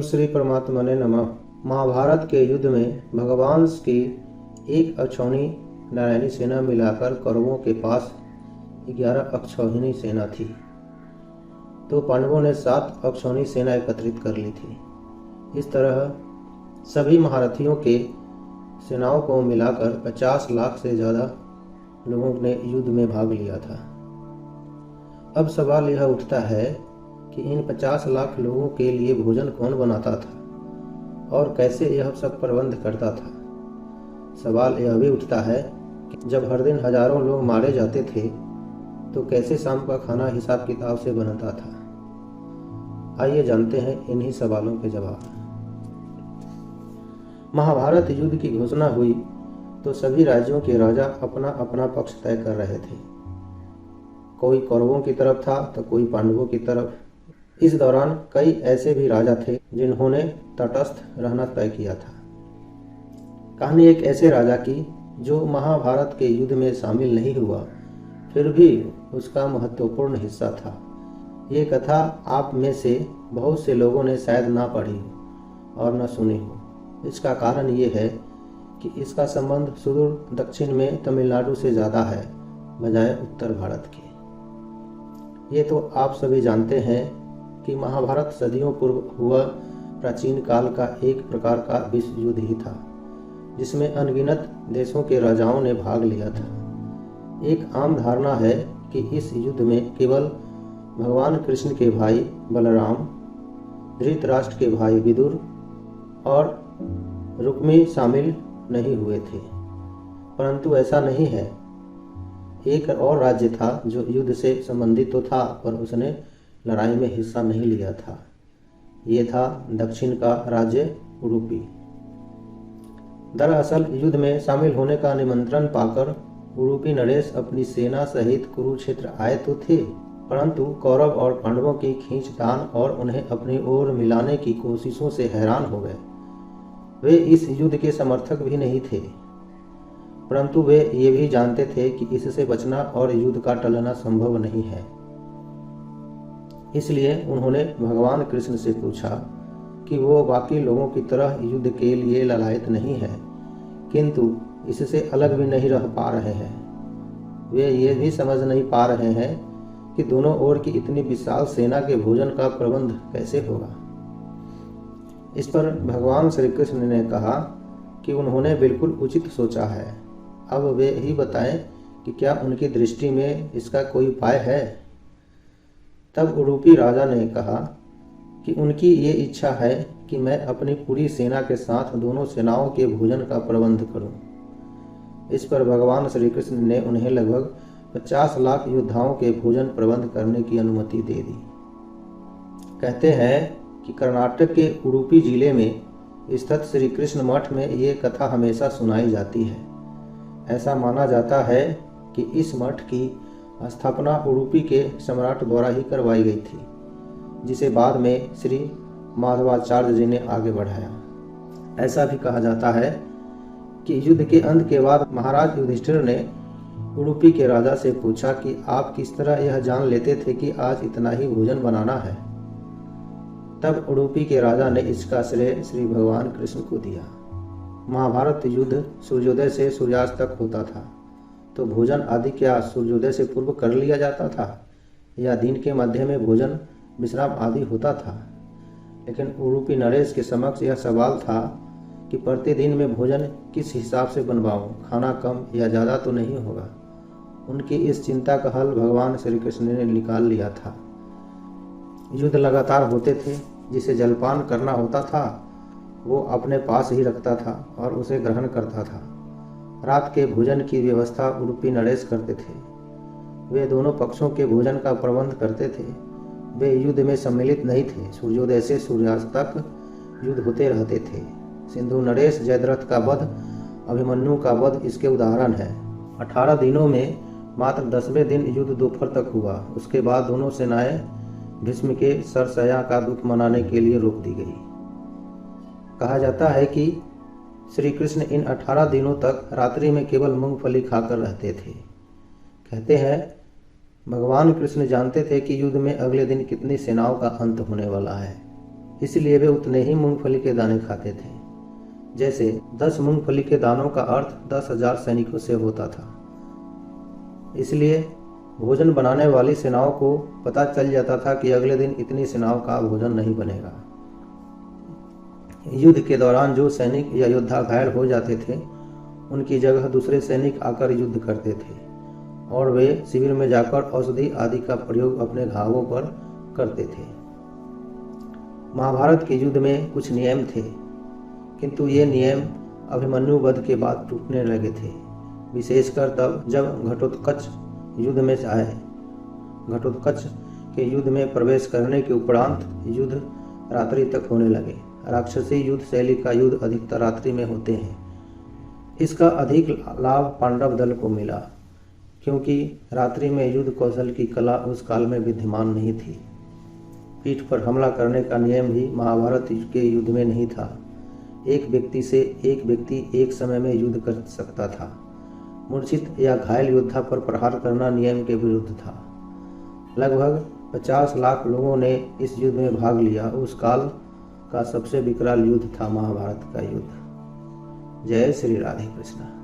श्री परमात्मने नमः। महाभारत के युद्ध में भगवान की एक अक्षौहिणी नारायणी सेना मिलाकर कौरवों के पास 11 अक्षौहिणी सेना थी, तो पांडवों ने 7 अक्षौहिणी सेना एकत्रित कर ली थी। इस तरह सभी महारथियों के सेनाओं को मिलाकर 50 लाख से ज़्यादा लोगों ने युद्ध में भाग लिया था। अब सवाल यह उठता है कि इन 50 लाख लोगों के लिए भोजन कौन बनाता था और कैसे यह सब प्रबंध करता था। सवाल यह भी उठता है कि जब हर दिन हजारों लोग मारे जाते थे तो कैसे शाम का खाना हिसाब किताब से बनता था। आइए जानते हैं इन्हीं सवालों के जवाब। महाभारत युद्ध की घोषणा हुई तो सभी राज्यों के राजा अपना अपना पक्ष तय कर रहे थे। कोई कौरवों की तरफ था तो कोई पांडवों की तरफ। इस दौरान कई ऐसे भी राजा थे जिन्होंने तटस्थ रहना तय किया था। कहानी एक ऐसे राजा की जो महाभारत के युद्ध में शामिल नहीं हुआ, फिर भी उसका महत्वपूर्ण हिस्सा था। ये कथा आप में से बहुत से लोगों ने शायद ना पढ़ी हो और न सुनी हो। इसका कारण ये है कि इसका संबंध सुदूर दक्षिण में तमिलनाडु से ज़्यादा है बजाय उत्तर भारत के। ये तो आप सभी जानते हैं कि महाभारत सदियों पूर्व हुआ प्राचीन काल का एक प्रकार का विश्व युद्ध ही था, जिसमें अनगिनत देशों के राजाओं ने भाग लिया था। एक आम धारणा है कि इस युद्ध में केवल भगवान कृष्ण के भाई बलराम, धृतराष्ट्र के भाई विदुर और रुक्मी शामिल नहीं हुए थे, परंतु ऐसा नहीं है। एक और राज्य था जो युद्ध से संबंधित तो था पर उसने लड़ाई में हिस्सा नहीं लिया था। ये था दक्षिण का राज्य उडुपी। दरअसल युद्ध में शामिल होने का निमंत्रण पाकर उडुपी नरेश अपनी सेना सहित कुरुक्षेत्र आए तो थे, परंतु कौरव और पांडवों की खींचतान और उन्हें अपनी ओर मिलाने की कोशिशों से हैरान हो गए। वे इस युद्ध के समर्थक भी नहीं थे, परंतु वे ये भी जानते थे कि इससे बचना और युद्ध का टलना संभव नहीं है। इसलिए उन्होंने भगवान कृष्ण से पूछा कि वो बाकी लोगों की तरह युद्ध के लिए ललायत नहीं है, किंतु इससे अलग भी नहीं रह पा रहे हैं। वे ये भी समझ नहीं पा रहे हैं कि दोनों ओर की इतनी विशाल सेना के भोजन का प्रबंध कैसे होगा। इस पर भगवान श्री कृष्ण ने कहा कि उन्होंने बिल्कुल उचित सोचा है। अब वे ही बताएं कि क्या उनकी दृष्टि में इसका कोई उपाय है। तब उडुपी राजा ने कहा कि उनकी ये इच्छा है कि मैं अपनी पूरी सेना के साथ दोनों सेनाओं के भोजन का प्रबंध करूं। इस पर भगवान श्री कृष्ण ने उन्हें लगभग 50 लाख योद्धाओं के भोजन प्रबंध करने की अनुमति दे दी। कहते हैं कि कर्नाटक के उडुपी जिले में स्थित श्री कृष्ण मठ में ये कथा हमेशा सुनाई जाती है। ऐसा माना जाता है कि इस मठ की स्थापना उडुपी के सम्राट द्वारा ही करवाई गई थी, जिसे बाद में श्री माधवाचार्य जी ने आगे बढ़ाया। ऐसा भी कहा जाता है कि युद्ध के अंत के बाद महाराज युधिष्ठिर ने उडुपी के राजा से पूछा कि आप किस तरह यह जान लेते थे कि आज इतना ही भोजन बनाना है। तब उडुपी के राजा ने इसका श्रेय श्री भगवान कृष्ण को दिया। महाभारत युद्ध सूर्योदय से सूर्यास्त तक होता था, तो भोजन आदि क्या सूर्योदय से पूर्व कर लिया जाता था या दिन के मध्य में भोजन विश्राम आदि होता था। लेकिन उडुपी नरेश के समक्ष यह सवाल था कि प्रतिदिन में भोजन किस हिसाब से बनवाऊं, खाना कम या ज़्यादा तो नहीं होगा। उनकी इस चिंता का हल भगवान श्री कृष्ण ने निकाल लिया था। युद्ध लगातार होते थे, जिसे जलपान करना होता था वो अपने पास ही रखता था और उसे ग्रहण करता था। रात के भोजन की व्यवस्था उडुपी नरेश करते थे। वे दोनों पक्षों के भोजन का प्रबंध करते थे। वे युद्ध में सम्मिलित नहीं थे। सूर्योदय से सूर्यास्त तक युद्ध होते रहते थे। सिंधु नरेश जयद्रथ का वध, अभिमन्यु का वध इसके उदाहरण है। 18 दिनों में मात्र 10वें दिन युद्ध दोपहर तक हुआ। उसके बाद दोनों सेनाएं भीष्म के सरसया का दुख मनाने के लिए रोक दी गई। कहा जाता है कि श्री कृष्ण इन 18 दिनों तक रात्रि में केवल मूंगफली खाकर रहते थे। कहते हैं भगवान कृष्ण जानते थे कि युद्ध में अगले दिन कितनी सेनाओं का अंत होने वाला है, इसलिए वे उतने ही मूंगफली के दाने खाते थे जैसे 10 मूंगफली के दानों का अर्थ 10,000 सैनिकों से होता था। इसलिए भोजन बनाने वाली सेनाओं को पता चल जाता था कि अगले दिन इतनी सेनाओं का भोजन नहीं बनेगा। युद्ध के दौरान जो सैनिक या योद्धा घायल हो जाते थे उनकी जगह दूसरे सैनिक आकर युद्ध करते थे और वे शिविर में जाकर औषधि आदि का प्रयोग अपने घावों पर करते थे। महाभारत के युद्ध में कुछ नियम थे, किंतु ये नियम अभिमन्यु वध के बाद टूटने लगे थे, विशेषकर तब जब घटोत्कच युद्ध में आए। घटोत्कच के युद्ध में प्रवेश करने के उपरांत युद्ध रात्रि तक होने लगे। राक्षसी युद्ध शैली का युद्ध अधिकतर रात्रि में होते हैं। इसका अधिक लाभ पांडव दल को मिला, क्योंकि रात्रि में युद्ध कौशल की कला उस काल में विद्यमान नहीं थी। पीठ पर हमला करने का नियम भी महाभारत के युद्ध में नहीं था। एक व्यक्ति से एक व्यक्ति एक समय में युद्ध कर सकता था। मूर्छित या घायल योद्धा पर प्रहार करना नियम के विरुद्ध था। लगभग 50 लाख लोगों ने इस युद्ध में भाग लिया। उस काल का सबसे विकराल युद्ध था महाभारत का युद्ध। जय श्री राधे कृष्ण।